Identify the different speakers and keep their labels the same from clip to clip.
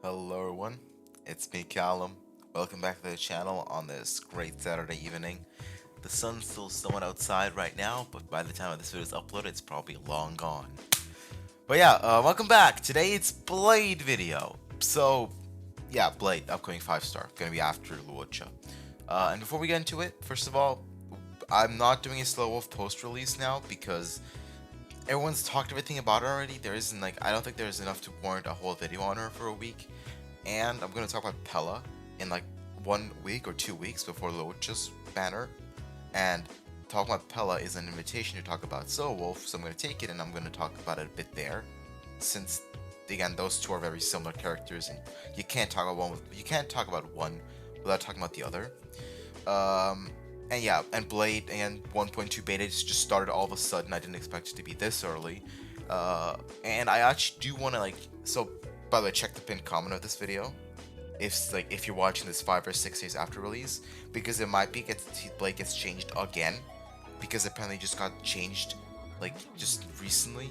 Speaker 1: Hello everyone, it's me Callum. Welcome back to the channel on this great Saturday evening. The sun's still somewhat outside right now, but by the time this video is uploaded, it's probably long gone. But yeah, welcome back. Today it's Blade video. So, yeah, Blade, upcoming 5-star, gonna be after Luocha. And before we get into it, first of all, I'm not doing a Slow Wolf post-release now because everyone's talked everything about her already. There isn't I don't think there's enough to warrant a whole video on her for a week. And I'm gonna talk about Pella in like 1 week or 2 weeks before Loach's banner. And talking about Pella is an invitation to talk about Soul Wolf, so I'm gonna take it and I'm gonna talk about it a bit there, since again those two are very similar characters, and you can't talk about one without talking about the other. And yeah, and Blade and 1.2 beta just started all of a sudden. I didn't expect it to be this early. And I actually do want to so. By the way, check the pinned comment of this video if you're watching this 5 or 6 days after release, because it might be Blade gets changed again, because apparently it just got changed just recently.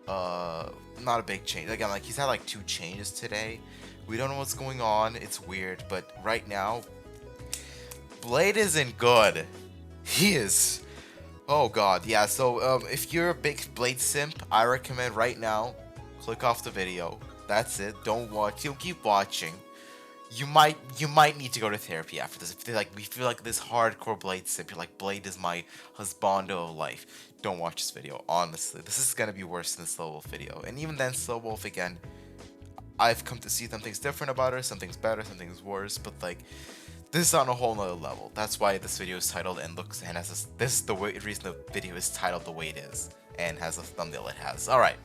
Speaker 1: Not a big change. Again, he's had like 2 changes today. We don't know what's going on. It's weird, but right now Blade isn't good. He is. Oh god, yeah. So if you're a big Blade simp, I recommend right now click off the video. That's it. Don't watch. You'll keep watching. You might need to go to therapy after this. If we feel like this hardcore Blade simp, you're like, Blade is my husbando of life. Don't watch this video. Honestly, this is gonna be worse than the Slow Wolf video. And even then, Slow Wolf again, I've come to see some things different about her. Some things better, some things worse. But this is on a whole nother level. That's why this video is titled and looks and has this is the reason the video is titled the way it is and has the thumbnail it has. All right,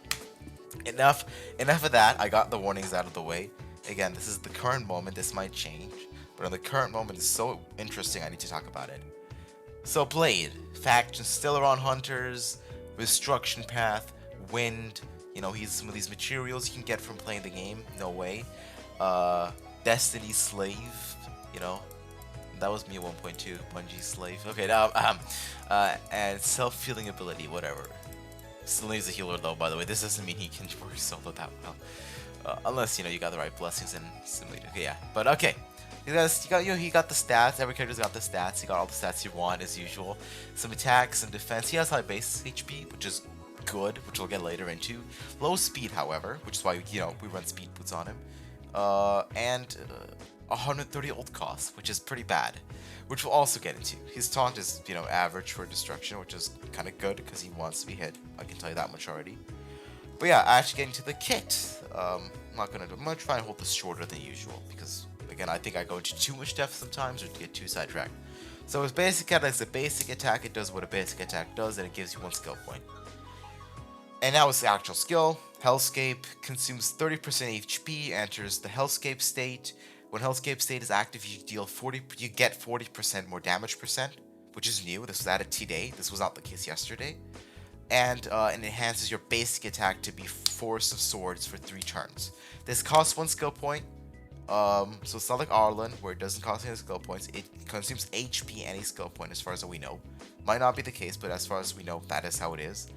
Speaker 1: enough of that. I got the warnings out of the way. Again, this is the current moment. This might change, but in the current moment is so interesting. I need to talk about it. So Blade faction still around hunters, destruction path, wind. He's some of these materials you can get from playing the game. No way. Destiny slave. You know, that was me at 1.2, Bungie slave. Okay, now, and self-healing ability, whatever. Still needs a healer though, by the way. This doesn't mean he can work solo that well. Unless, you got the right blessings and simulator. Okay, yeah. But okay. He got the stats. Every character's got the stats. He got all the stats you want as usual. Some attacks, some defense. He has high base HP, which is good, which we'll get later into. Low speed, however, which is why we run speed boots on him. And 130 ult cost, which is pretty bad, which we'll also get into. His taunt is, average for destruction, which is kind of good because he wants to be hit. I can tell you that much already. But yeah, actually getting to the kit. I'm not gonna do. I'm gonna try and hold this shorter than usual because, again, I think I go into too much depth sometimes or get too sidetracked. So his basic attack is a basic attack. It does what a basic attack does, and it gives you 1 skill point. And now it's the actual skill. Hellscape consumes 30% HP, enters the Hellscape state. When Hellscape state is active, you get 40% more damage percent, which is new. This was added today. This was not the case yesterday. And it enhances your basic attack to be Force of Swords for 3 turns. This costs 1 skill point. So it's not like Arlen, where it doesn't cost any skill points. It consumes HP and a skill point, as far as we know. Might not be the case, but as far as we know, that is how it is.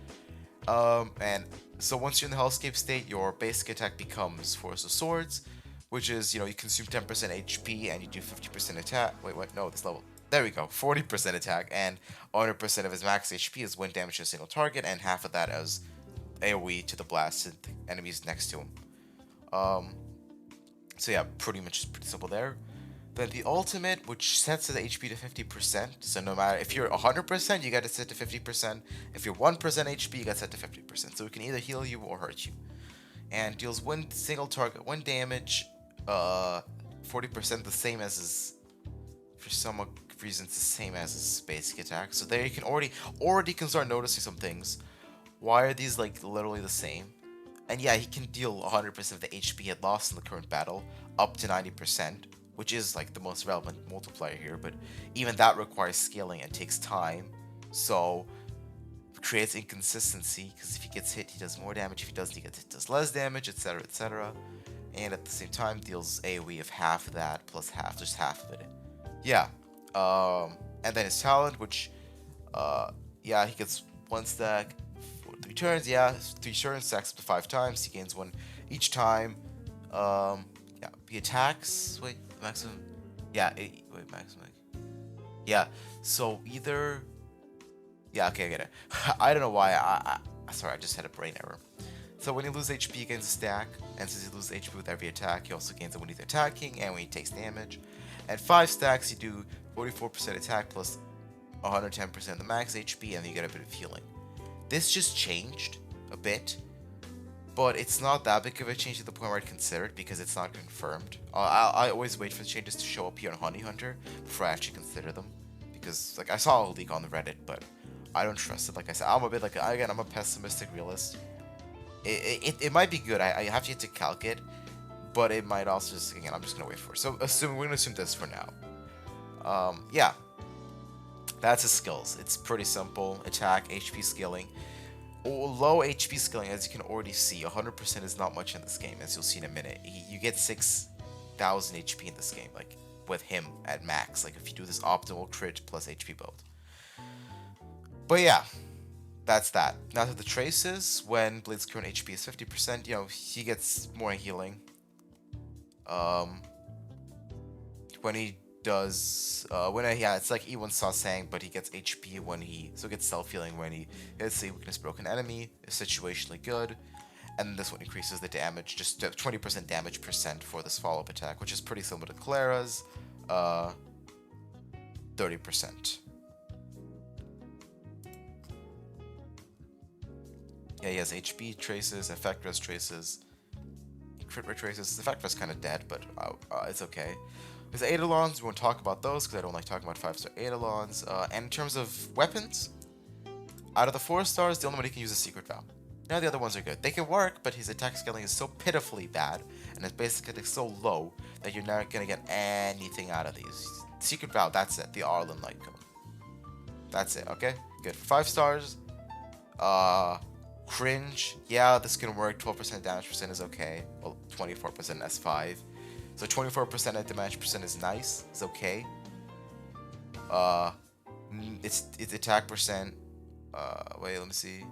Speaker 1: And so once you're in the Hellscape state, your basic attack becomes Force of Swords, which is, you consume 10% HP and you do 50% attack. Wait, what? No, this level. There we go. 40% attack and 100% of his max HP is wind damage to a single target, and half of that as AoE to the blasted enemies next to him. So yeah, pretty simple there. Then the ultimate, which sets the HP to 50%. So no matter if you're 100%, you got to set to 50%. If you're 1% HP, you got to set to 50%. So it can either heal you or hurt you. And deals one single target, 1 damage, 40% the same as his, for some reason, it's the same as his basic attack. So there you can already can start noticing some things. Why are these literally the same? And yeah, he can deal 100% of the HP he had lost in the current battle, up to 90%, which is the most relevant multiplier here, but even that requires scaling and takes time, so creates inconsistency, because if he gets hit, he does more damage. If he doesn't, he does less damage, etc., etc. And at the same time, deals AoE of half of that, plus half, just half of it. Yeah. And then his talent, which, yeah, he gets 1 stack for 3 turns. Yeah, 3 turns, stacks up to 5 times. He gains 1 each time. he attacks. Wait, maximum. Yeah, wait, maximum. Yeah. So either. Yeah, okay, I get it. I don't know why. Sorry, I just had a brain error. So when he loses HP, he gains a stack, and since he loses HP with every attack, he also gains it when he's attacking and when he takes damage. At 5 stacks, you do 44% attack plus 110% of the max HP, and then you get a bit of healing. This just changed a bit, but it's not that big of a change to the point where I'd consider it because it's not confirmed. I always wait for the changes to show up here on Honey Hunter before I actually consider them, because like I saw a leak on the Reddit, but I don't trust it. Like I said, I'm a bit like, again, I'm a pessimistic realist. It might be good. I have yet to calc it, but it might also just, again, I'm just gonna wait for it. So we're gonna assume this for now. Yeah, that's his skills. It's pretty simple: attack, HP scaling. Low HP scaling, as you can already see, 100% is not much in this game, as you'll see in a minute. You get 6,000 HP in this game, like with him at max. Like if you do this optimal crit plus HP build. But yeah. That's that. Now to the traces, when Blade's current HP is 50%, you know, he gets more healing. When he does, yeah, it's like E1 Sasang, but he gets HP when so he gets self-healing when he hits a weakness broken enemy, is situationally good. And this one increases the damage, just 20% damage percent for this follow-up attack, which is pretty similar to Clara's, 30%. Yeah, he has HP traces, effect res traces, crit rate traces. Effect res kind of dead, but it's okay. There's Eidolons. We won't talk about those because I don't like talking about 5-star Eidolons. And in terms of weapons, out of the 4 stars, the only one he can use is Secret Vow. Now the other ones are good. They can work, but his attack scaling is so pitifully bad, and his basic attack is so low that you're not gonna get anything out of these. Secret Vow, that's it. The Arlen Light Cone. That's it. Okay, good. 5 stars. Cringe, yeah, this can work. 12% damage percent is okay. Well, 24% S5. So 24% of damage percent is nice. It's okay. It's attack percent. Wait, let me see.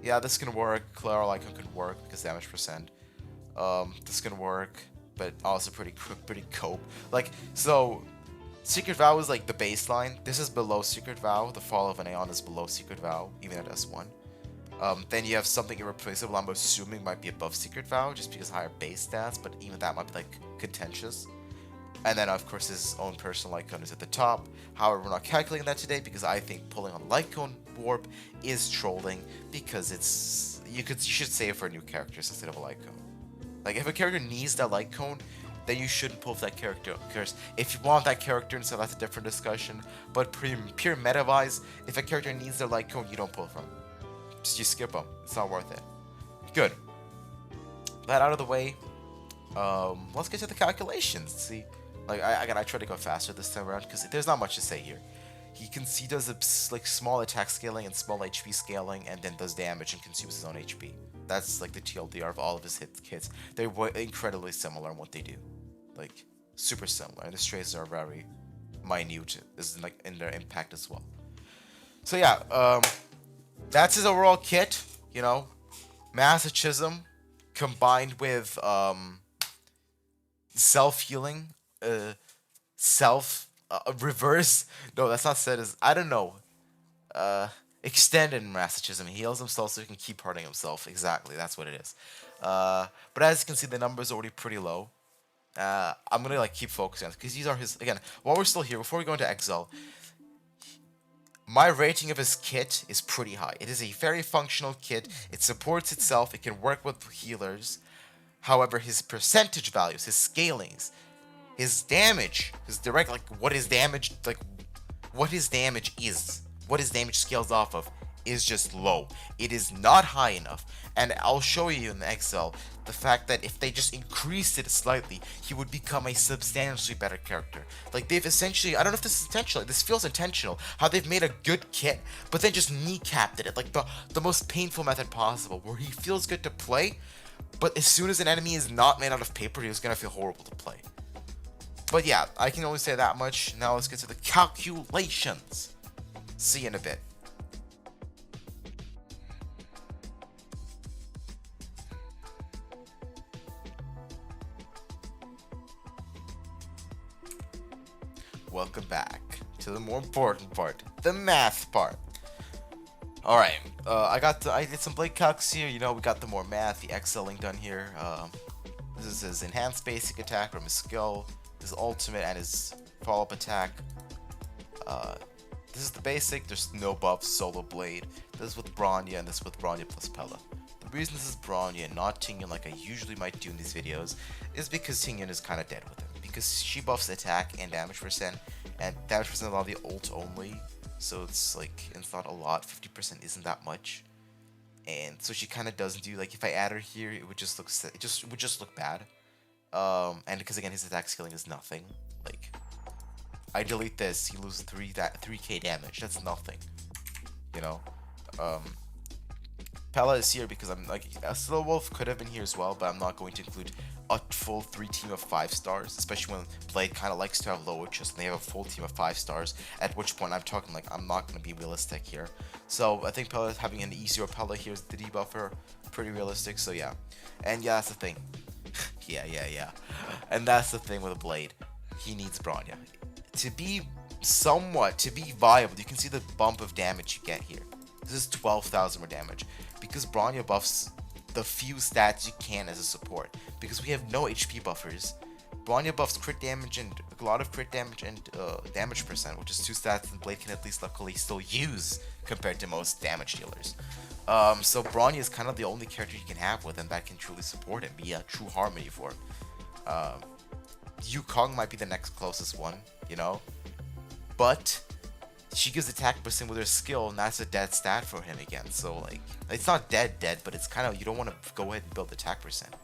Speaker 1: Yeah, this can work. Clara Lycon could work because damage percent. This can work, but also pretty cope. Like, so Secret Vow is like the baseline. This is below Secret Vow. The Fall of an Aeon is below Secret Vow, even at S1. Then you have something irreplaceable. I'm assuming might be above Secret Vow, just because higher base stats, but even that might be like contentious. And then of course his own personal Light Cone is at the top. However, we're not calculating that today because I think pulling on Light Cone Warp is trolling, because it's you should save for new characters instead of a Light Cone. Like if a character needs that Light Cone, then you shouldn't pull for that character. Because if you want that character, and so that's a different discussion. But pure meta-wise, if a character needs their Light Cone, you don't pull from them. Just you skip them. It's not worth it. Good. That out of the way. Let's get to the calculations. See, like I try to go faster this time around because there's not much to say here. He does a like small attack scaling and small HP scaling, and then does damage and consumes his own HP. That's like the TLDR of all of his kits. They're incredibly similar in what they do, like super similar. And the traces are very minute, like in their impact as well. So yeah, that's his overall kit. You know, Masochism combined with self-healing, reverse. No, that's not said as, I don't know. Extended masochism. He heals himself so he can keep hurting himself. Exactly, that's what it is. But as you can see, the number is already pretty low. I'm gonna like keep focusing on this because these are his. Again, while we're still here, before we go into Exile, my rating of his kit is pretty high. It is a very functional kit. It supports itself. It can work with healers. However, his percentage values, his scalings, his damage, his direct, like what his damage is, what his damage scales off of, is just low. It is not high enough. And I'll show you in the Excel the fact that if they just increased it slightly, he would become a substantially better character. Like they've essentially, I don't know if this is intentional, this feels intentional, how they've made a good kit, but then just kneecapped it, like the most painful method possible, where he feels good to play, but as soon as an enemy is not made out of paper, he's gonna feel horrible to play. But yeah, I can only say that much. Now let's get to the calculations. See you in a bit. welcome back to the more important part, the math part. Alright, I did some Blade calcs here, you know, we got the more math, the excelling done here. This is his enhanced basic attack from his skill, his ultimate, and his follow-up attack. Uh, this is the basic, there's no buffs, solo blade. This is with Bronya, and this is with Bronya plus Pella. The reason this is Bronya and not Tingyun like I usually might do in these videos is because Tingyun is kind of dead with him. Because she buffs attack and damage percent, and damage percent on the ult only. So it's like, it's not a lot, 50% isn't that much. And so she kind of doesn't do, like if I add her here, it would just look, it would just look bad. And because again his attack scaling is nothing. Like, I delete this, he loses 3k damage, that's nothing. You know? Pella is here because I'm like, Slow Wolf could have been here as well, but I'm not going to include a full 3 team of 5 stars, especially when Blade kind of likes to have low witches and they have a full team of 5 stars, at which point I'm talking like, I'm not going to be realistic here. So I think Pella having an easier Pella here is the debuffer, pretty realistic, so yeah. And yeah, that's the thing. yeah. And that's the thing with Blade. He needs Bronya. To be viable, you can see the bump of damage you get here. This is 12,000 more damage, because Bronya buffs the few stats you can as a support, because we have no HP buffers. Bronya buffs crit damage and a lot of crit damage and damage percent, which is 2 stats that Blade can at least luckily still use compared to most damage dealers. So Bronya is kind of the only character you can have with him that can truly support him, be a true harmony for him. Yukong might be the next closest one, you know, but she gives attack percent with her skill, and that's a dead stat for him again. So like, it's not dead, but it's kind of, you don't want to go ahead and build attack percent.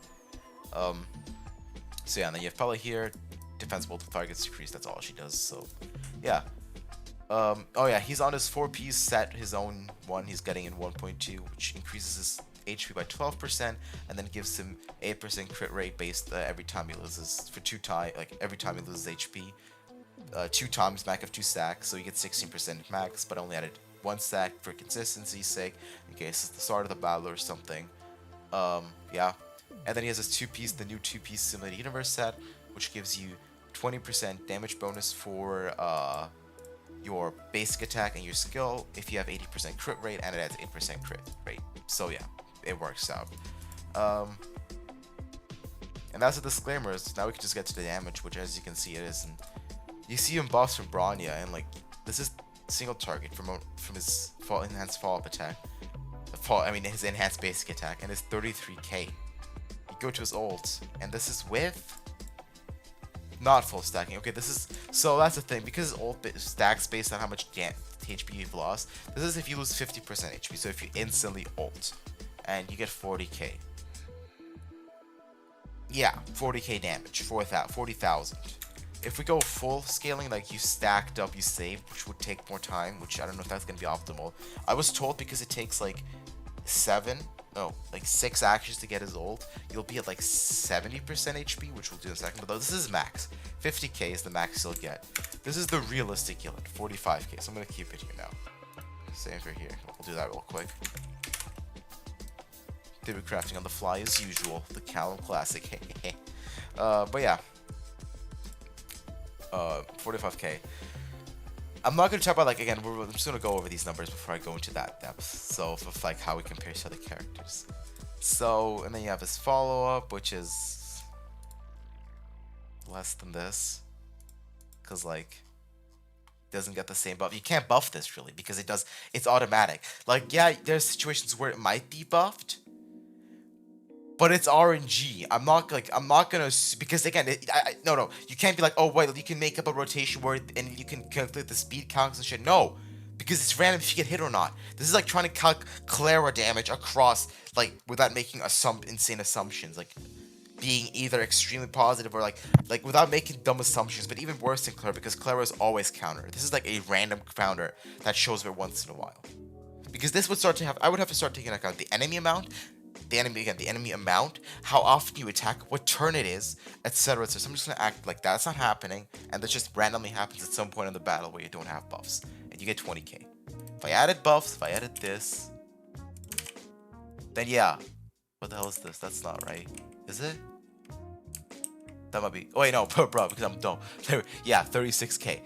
Speaker 1: So yeah, and then you have Pella here, defense multiple targets decrease. That's all she does. So yeah. Oh yeah, he's on his 4-piece set, his own one. He's getting in 1.2, which increases his HP by 12%, and then gives him 8% crit rate based every time he loses for 2 times, like every time he loses HP. 2 times max of 2 stacks, so you get 16% max, but only added 1 stack for consistency's sake, in case it's the start of the battle or something. Yeah. And then he has this 2-piece, the new 2-piece Simulated Universe set, which gives you 20% damage bonus for your basic attack and your skill if you have 80% crit rate, and it adds 8% crit rate. So yeah, it works out. And that's the disclaimers. Now we can just get to the damage, which as you can see it is. And you see him buffs from Bronya, and like, this is single target from his enhanced follow-up attack. His enhanced basic attack, and it's 33k. You go to his ult, and this is with not full stacking. Okay, this is, so that's the thing, because his ult stacks based on how much HP you've lost. This is if you lose 50% HP, so if you instantly ult, and you get 40k. Yeah, 40k damage, 40,000. If we go full scaling, like you stacked up, you saved, which would take more time, which I don't know if that's going to be optimal. I was told because it takes like 6 actions to get his ult, you'll be at like 70% HP, which we'll do in a second. But this is max. 50k is the max you'll get. This is the realistic yield, 45k. So I'm going to keep it here now. Same for here. We'll do that real quick. Theory crafting on the fly as usual. The Kallum classic. But yeah. 45k. I'm not going to talk about, like, again, I'm just going to go over these numbers before I go into that depth. So, of like how it compares to other characters. So, and then you have his follow-up, which is less than this. Because, like, doesn't get the same buff. You can't buff this, really, because it's automatic. Like, yeah, there's situations where it might be buffed, but it's RNG. I'm not gonna, because again, no, you can't be like, oh wait, you can make up a rotation where and you can calculate the speed counts and shit. No, because it's random if you get hit or not. This is like trying to calc Clara damage across, like, without making insane assumptions, like being either extremely positive or like without making dumb assumptions. But even worse than Clara, because Clara is always counter. This is like a random counter that shows up once in a while. Because this would start to have, I would have to start taking into account the enemy amount, the enemy amount, how often you attack, what turn it is, etc. So I'm just gonna act like that's not happening, and that just randomly happens at some point in the battle where you don't have buffs, and you get 20k. If I added buffs, if I added this, then yeah. What the hell is this? That's not right. Is it? That might be. Oh wait, no, bro, because I'm dumb. Yeah, 36k.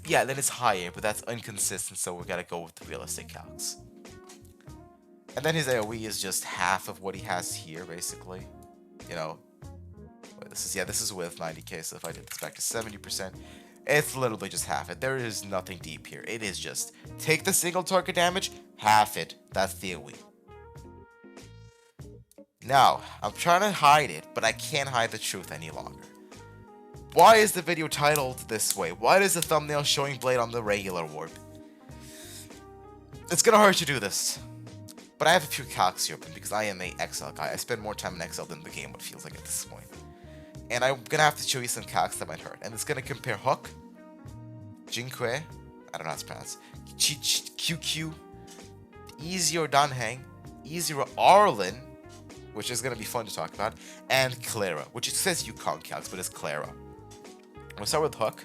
Speaker 1: Yeah, then it's higher, but that's inconsistent, so we gotta go with the realistic calcs. And then his AoE is just half of what he has here, basically. You know, this is with 90k, so if I did this back to 70%, it's literally just half it. There is nothing deep here. It is just take the single target damage, half it. That's the AoE. Now, I'm trying to hide it, but I can't hide the truth any longer. Why is the video titled this way? Why is the thumbnail showing Blade on the regular warp? It's gonna hurt to do this. But I have a few calcs here open because I am a XL guy. I spend more time in XL than the game, what feels like at this point. And I'm gonna have to show you some calcs that might hurt. And it's gonna compare Hook, Jinkue, I don't know how to pronounce, QQ, Easier Danheng, Easier Arlen, which is gonna be fun to talk about, and Clara, which it says Yukon calcs, but it's Clara. We'll start with Hook.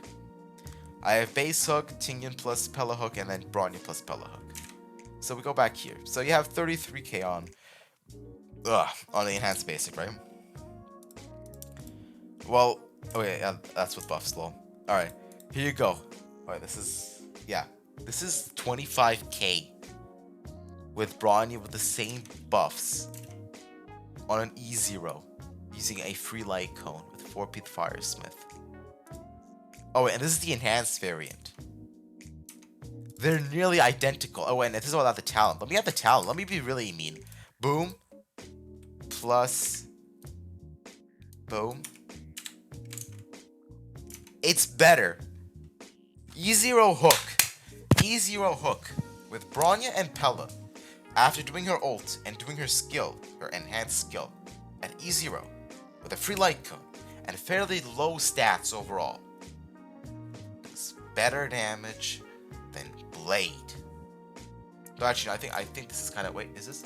Speaker 1: I have base Hook, Tingyan plus Pella Hook, and then Bronya plus Pella Hook. So we go back here. So you have 33k on the enhanced basic, right? Well, okay, yeah, that's with buff slow. Alright, here you go. Alright, this is 25k with Bronya with the same buffs on an E0 using a free light cone with 4-Pith Firesmith. Oh, and this is the enhanced variant. They're nearly identical. Oh, and this is without the talent. Let me have the talent. Let me be really mean. Boom. Plus. Boom. It's better. E0 Hook. E0 Hook with Bronya and Pella. After doing her ult and doing her skill, her enhanced skill, at E0 with a free light cone and fairly low stats overall. Does better damage than Blade. No, actually, I think this is kind of, wait, is this?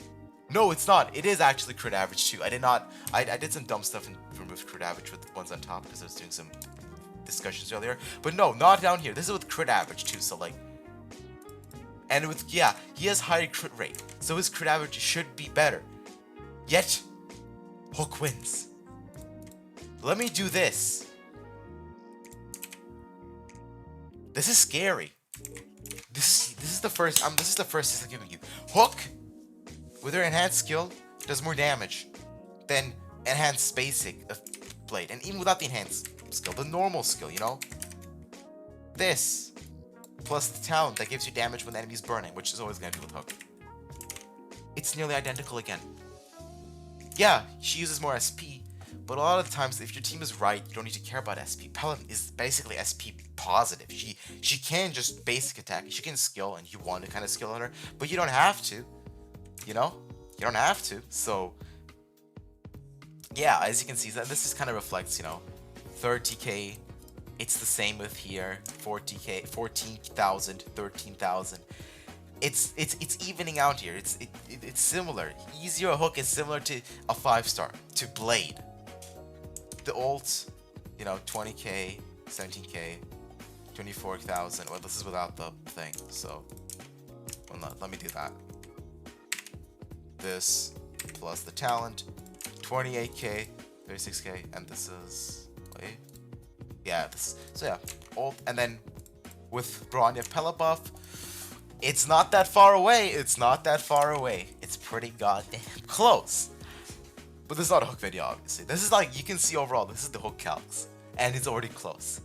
Speaker 1: No, it's not. It is actually crit average too. I did some dumb stuff and removed crit average with the ones on top because I was doing some discussions earlier. But no, not down here. This is with crit average too, so like, and with, yeah, he has higher crit rate, so his crit average should be better. Yet, Hook wins. Let me do this. This is scary. This is the first I'm giving you. Hook with her enhanced skill does more damage than enhanced basic of Blade, and even without the enhanced skill, the normal skill, you know. This plus the talent that gives you damage when the enemy's burning, which is always gonna be with Hook. It's nearly identical again. Yeah, she uses more SP, but a lot of the times, if your team is right, you don't need to care about SP. Pelham is basically SP positive. She can just basic attack. She can skill, and you want to kind of skill on her, but you don't have to. You know, you don't have to. So yeah, as you can see, this is kind of reflects, you know, 30k. It's the same with here, 40k, 14,000, 13,000. It's evening out here. It's similar. Easier Hook is similar to a 5-star, to Blade. The ult, you know, 20k, 17k, 24,000. Well, this is without the thing, so well, let me do that. This plus the talent, 28k, 36k, and this is, wait, yeah, this. So yeah, ult, and then with Bronya Pella buff, it's not that far away. It's not that far away. It's pretty goddamn close. But this is not a Hook video, obviously. This is like, you can see overall, this is the Hook calcs. And it's already close.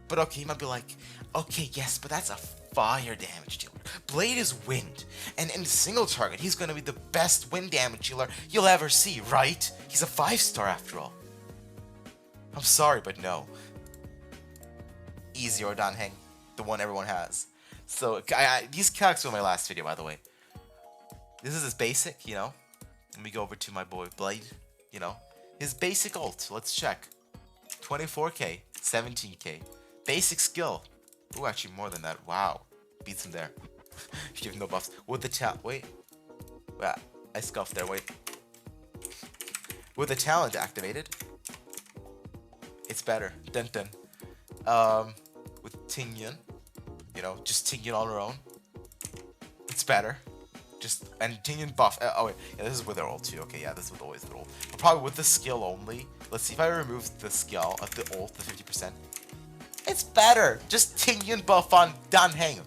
Speaker 1: But okay, you might be like, okay, yes, but that's a fire damage dealer. Blade is wind. And in single target, he's gonna be the best wind damage dealer you'll ever see, right? He's a 5-star after all. I'm sorry, but no. Easier Danheng, the one everyone has. So, these calcs were my last video, by the way. This is his basic, you know. Let me go over to my boy Blade, you know. His basic ult, let's check. 24k, 17k. Basic skill. Ooh, actually more than that. Wow. Beats him there. You have no buffs. With the talent, wait. I scuffed there, wait. With the talent activated, it's better. Dun dun. With Tingyan, you know, just Tingyan on her own, it's better. Just, and Tingyun buff. Oh wait, yeah, this is with their ult too. Okay, yeah, this is with always their ult. But probably with the skill only. Let's see if I remove the skill of the ult, the 50%. It's better. Just Tingyun buff on Danheng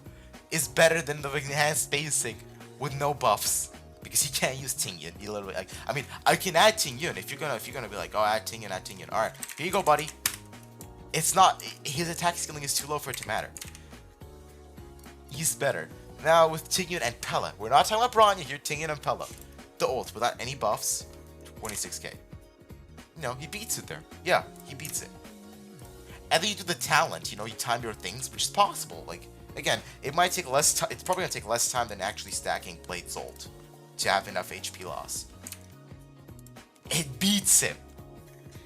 Speaker 1: is better than the enhanced basic with no buffs. Because he can't use Tingyun. He literally like, I mean, I can add Tingyun if you're gonna be like, oh, add Tingyun, add Tingyun. All right, here you go, buddy. It's not, his attack skilling is too low for it to matter. He's better. Now with Tingyun and Pella, we're not talking about Bronya here. Tingyun and Pella, the ult without any buffs, 26k. You know, he beats it there. Yeah, he beats it. And then you do the talent. You know, you time your things, which is possible. Like again, it might take less time. It's probably gonna take less time than actually stacking Blade's ult to have enough HP loss. It beats him.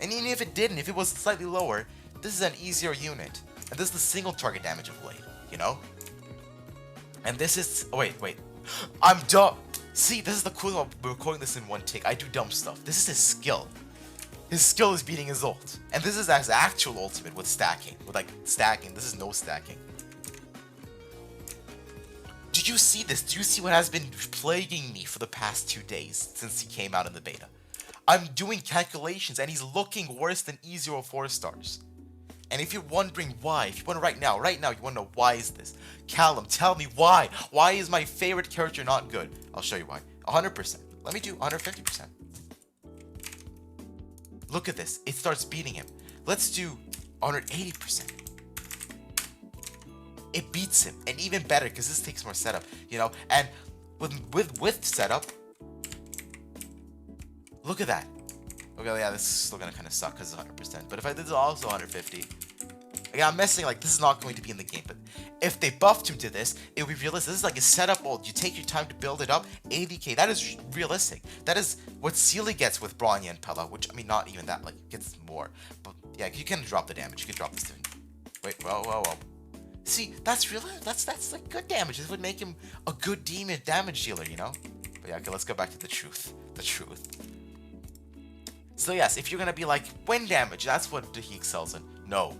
Speaker 1: And even if it didn't, if it was slightly lower, this is an easier unit. And this is the single target damage of Blade, you know? And this is, oh, wait. I'm dumb. See, this is the cool thing about recording this in one take. I do dumb stuff. This is his skill. His skill is beating his ult. And this is his actual ultimate with stacking. With like stacking. This is no stacking. Did you see this? Do you see what has been plaguing me for the past 2 days since he came out in the beta? I'm doing calculations and he's looking worse than E0 4 stars. And if you're wondering why, if you want to right now, you want to know why is this? Kallum, tell me why. Why is my favorite character not good? I'll show you why. 100%. Let me do 150%. Look at this. It starts beating him. Let's do 180%. It beats him, and even better because this takes more setup, you know. And with setup, look at that. Okay, yeah, this is still gonna kind of suck because it's 100%. But if I did also 150, again, I'm messing like this is not going to be in the game. But if they buffed him to this, it would be realistic. This is like a setup ult. You take your time to build it up. 80k. That is realistic. That is what Sealy gets with Bronya and Pella, which I mean, not even that. Like it gets more. But yeah, you can drop the damage. You can drop this thing. Wait, whoa. See, that's real. That's like good damage. This would make him a good demon damage dealer, you know. But yeah, okay, let's go back to the truth. The truth. So yes, if you're gonna be like wind damage, that's what he excels in. No,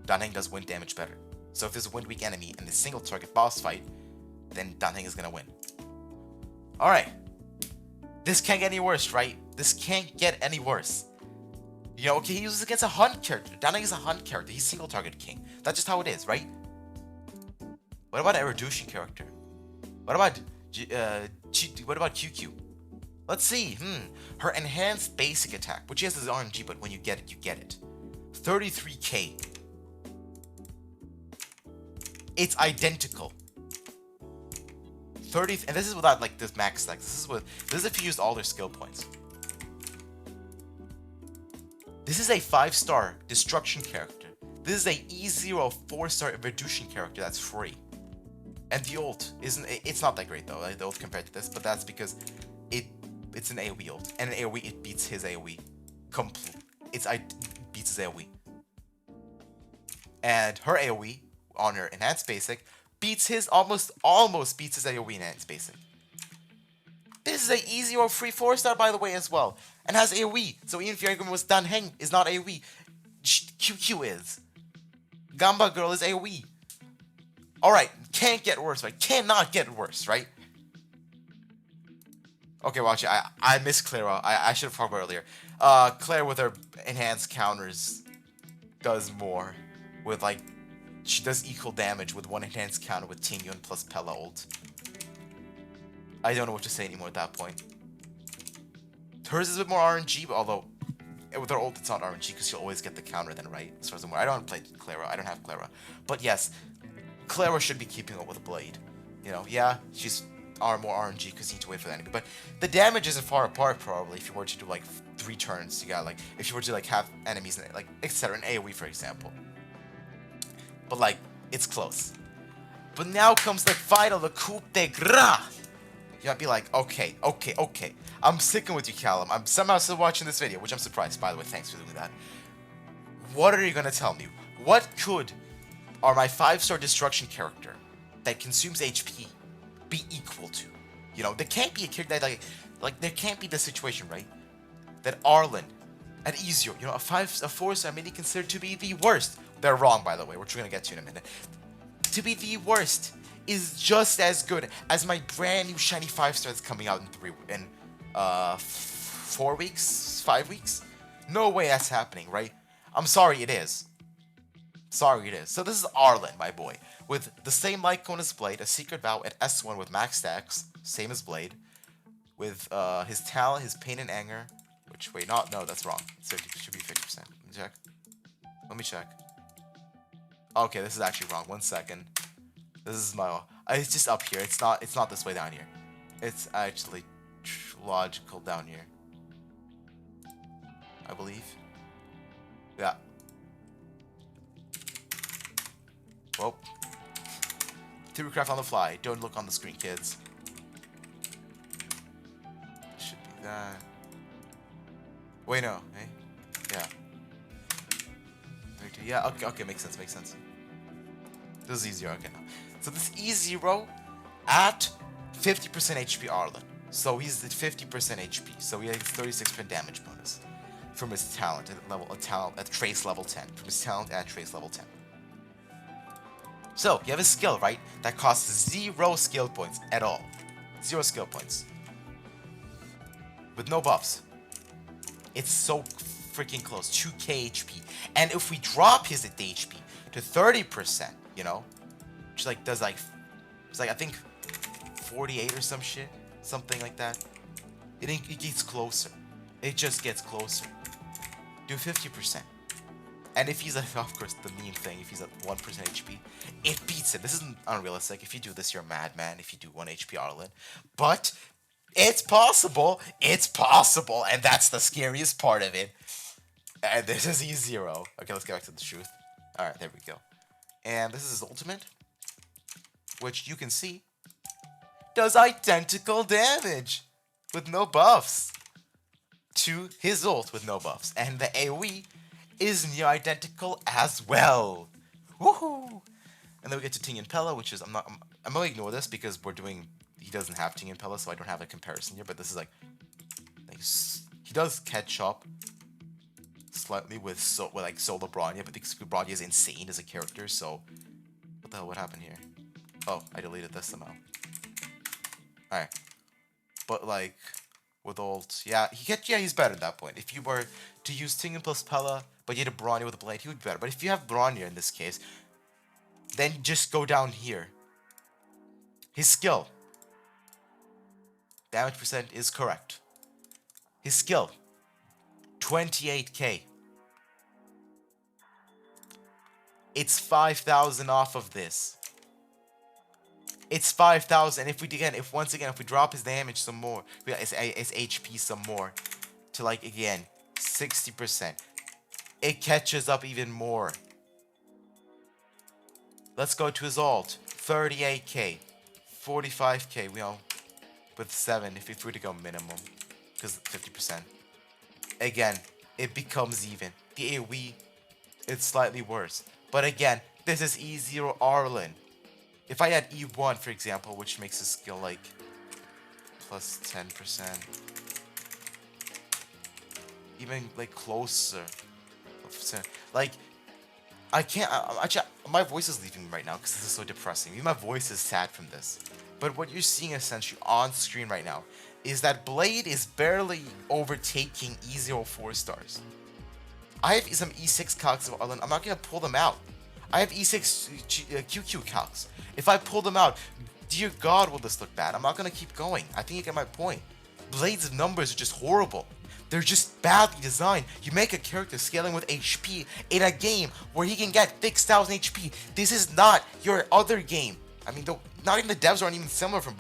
Speaker 1: Danheng does wind damage better. So if there's a wind weak enemy in the single target boss fight, then Danheng is gonna win. All right, this can't get any worse, right? This can't get any worse. You know, okay, he uses against a hunt character. Danheng is a hunt character. He's single target king. That's just how it is, right? What about a Reduction character? What about QQ? Let's see. Her enhanced basic attack, which yes is RNG, but when you get it, you get it. 33k. It's identical. 30, and this is without like this max stacks. This is if you used all their skill points. This is a 5-star destruction character. This is a E0 4-star Reduction character that's free. And the ult it's not that great though, like the ult compared to this, but that's because it's an AoE ult, and an AoE it beats his AoE. Beats his AoE. And her AoE on her enhanced basic beats his almost beats his AoE enhanced basic. This is a E0 free 4-star by the way as well, and has AoE. So even if your argument was Danheng is not AoE, QQ is. Gamba Girl is AoE. Alright, can't get worse, right? Cannot get worse, right? Okay, watch it. I miss Clara. I should have talked about earlier. Claire with her enhanced counters does more. With like, she does equal damage with one enhanced counter with Tingyun plus Pella ult. I don't know what to say anymore at that point. Hers is a bit more RNG, but although with her ult it's not RNG because she'll always get the counter then, right? As far as I'm aware. I don't play Clara. I don't have Clara. But yes, Clara should be keeping up with Blade. You know, yeah, she's more RNG because you need to wait for the enemy. But the damage isn't far apart probably if you were to do like 3 turns. You got like, if you were to like have enemies in it, like, etc. in AoE for example. But like, it's close. But now comes the final, the coup de grace. You might be like, okay. I'm sticking with you, Kallum. I'm somehow still watching this video, which I'm surprised, by the way. Thanks for doing that. What are you gonna tell me? What are my 5-star destruction character that consumes HP be equal to? You know, there can't be a character that like there can't be the situation, right? That Arlen and Ezio, you know, a 4-star may be considered to be the worst. They're wrong, by the way, which we're gonna get to in a minute. To be the worst is just as good as my brand new shiny 5-star that's coming out in 4 weeks, 5 weeks. No way that's happening, right? I'm sorry, it is. Sorry, it is. So this is Arlen, my boy, with the same light cone as Blade, a secret vow at S1 with max stacks, same as Blade, with his talent, his pain and anger, which wait, not no, that's wrong. So it should be 50%. Let me check. Let me check. Okay, this is actually wrong. 1 second. This is my. It's just up here. It's not. It's not this way down here. It's actually logical down here. I believe. Yeah. Well. Theorycraft on the fly. Don't look on the screen, kids. Should be that. Wait, no. Hey. Yeah. 32. Yeah. Okay. Okay. Makes sense. Makes sense. This is easier. Okay. Now. So this E0 at 50% HP Arlen. So he's at 50% HP. So he has 36% damage bonus from his talent at trace level 10. From his talent at trace level 10. So you have a skill, right? That costs 0 skill points at all. 0 skill points. With no buffs. It's so freaking close. 2k HP. And if we drop his HP to 30%, you know, which like does like, it's like I think 48 or some shit, something like that. It gets closer. It just gets closer. Do 50%. And if he's at, of course, the mean thing, if he's at 1% HP, it beats it. This isn't unrealistic. If you do this, you're a madman. If you do 1 HP Arlen, but it's possible. It's possible, and that's the scariest part of it. And this is E0. Okay, let's get back to the truth. All right, there we go. And this is his ultimate, which you can see does identical damage with no buffs to his ult with no buffs. And the AoE is near identical as well. Woohoo! And then we get to Ting and Pella, which is I'm gonna ignore this because he doesn't have Ting and Pella, so I don't have a comparison here. But this is like he does catch up slightly with Solo Bronya, but Bronya is insane as a character. So what the hell? What happened here? Oh, I deleted this somehow. All right, but like with ult, yeah, he's better at that point. If you were to use Ting plus Pella, but you had a Bronya with a Blade, he would be better. But if you have Bronya in this case, then just go down here. His skill. Damage percent is correct. His skill. 28k. It's 5,000 off of this. It's 5,000. If once again we drop his damage some more, his HP some more, to like again 60%, it catches up even more. Let's go to his ult. 38k, 45k. We all with 7 if we were to go minimum, because 50%. Again, it becomes even. The AoE, it's slightly worse. But again, this is E0 Arlen. If I had E1, for example, which makes his skill like plus 10%, even like closer, like I can't. Actually, my voice is leaving me right now because this is so depressing. Even my voice is sad from this. But what you're seeing essentially on screen right now is that Blade is barely overtaking E0 4-stars. I have some E6 calcs of Arlen. I'm not gonna pull them out. I have E6 QQ calcs. If I pull them out, dear God, will this look bad? I'm not gonna keep going. I think you get my point. Blade's numbers are just horrible. They're just badly designed. You make a character scaling with HP in a game where he can get 6,000 HP. This is not your other game. I mean, not even the devs aren't even similar from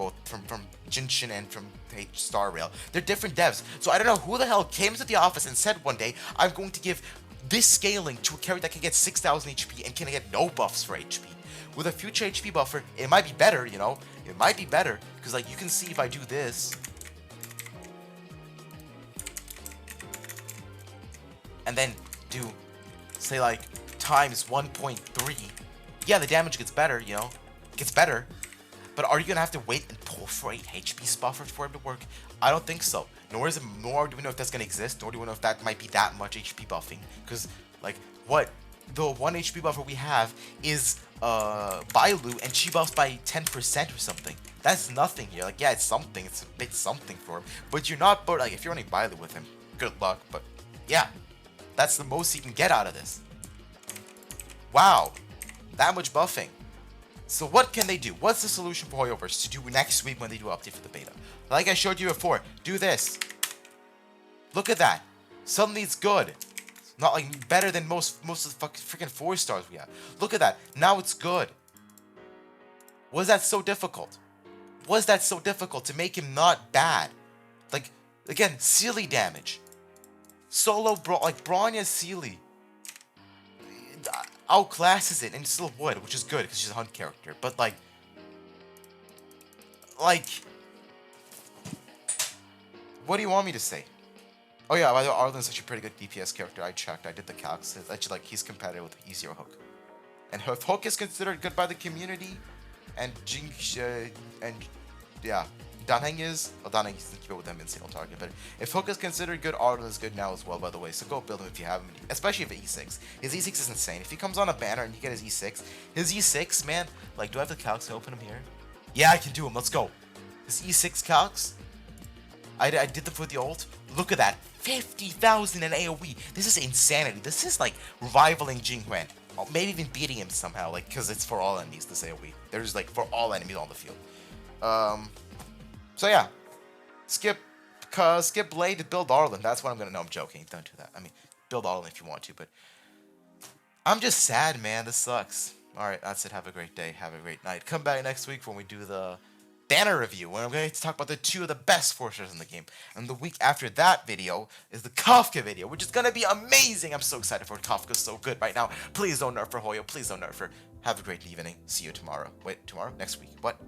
Speaker 1: Genshin and from Star Rail. They're different devs. So I don't know who the hell came to the office and said one day, I'm going to give this scaling to a character that can get 6,000 HP and can get no buffs for HP. With a future HP buffer, it might be better, you know? It might be better, because like you can see if I do this, and then do, say like, times 1.3, yeah, the damage gets better, you know? It gets better. But are you gonna have to wait and pull for a HP buffer for him to work? I don't think so. Nor do we know if that's gonna exist, nor do we know if that might be that much HP buffing. Because, like, what the 1 HP buffer we have is Bailu and she buffs by 10% or something. That's nothing here. Like, yeah, it's something. It's a bit something for him. But you're not, but like, if you're running Bailu with him, good luck. But yeah, that's the most you can get out of this. Wow, that much buffing. So what can they do? What's the solution for Hoyoverse to do next week when they do update for the beta? Like I showed you before, do this. Look at that. Suddenly it's good. Not like better than most of the freaking 4 stars we have. Look at that. Now it's good. Was that so difficult? Was that so difficult to make him not bad? Like, again, Sealy damage. Solo like Bronya Sealy outclasses it and still would, which is good because she's a hunt character. But like, what do you want me to say? Oh yeah, by the way, Arlen's actually a pretty good DPS character. I checked, I did the calcs. It's actually like he's competitive with easier Hook. And if Hook is considered good by the community, and Jing and yeah, Danheng is. Well, Danheng can keep up with them in single target. But if Hook is considered good, Arlen is good now as well. By the way, so go build him if you have him, especially if E6. His E6 is insane. If he comes on a banner and you get his E6, man. Like, do I have the calcs to open him here? Yeah, I can do him. Let's go. His E6 calcs. I did them for the ult. Look at that. 50,000 in AoE. This is insanity. This is like rivaling Jinghuan. Maybe even beating him somehow, like, because it's for all enemies, this AoE. There's like for all enemies on the field. So yeah. Skip Blade to build Arlen. That's what I'm gonna know. I'm joking. Don't do that. I mean, build Arlen if you want to, but I'm just sad, man. This sucks. Alright, that's it. Have a great day. Have a great night. Come back next week when we do the banner review, when I'm going to talk about the 2 of the best forces in the game. And the week after that video is the Kafka video, which is going to be amazing. I'm so excited for it. Kafka's so good right now. Please don't nerf for Hoyo. Please don't nerf for. Have a great evening. See you tomorrow. Wait, tomorrow? Next week. What?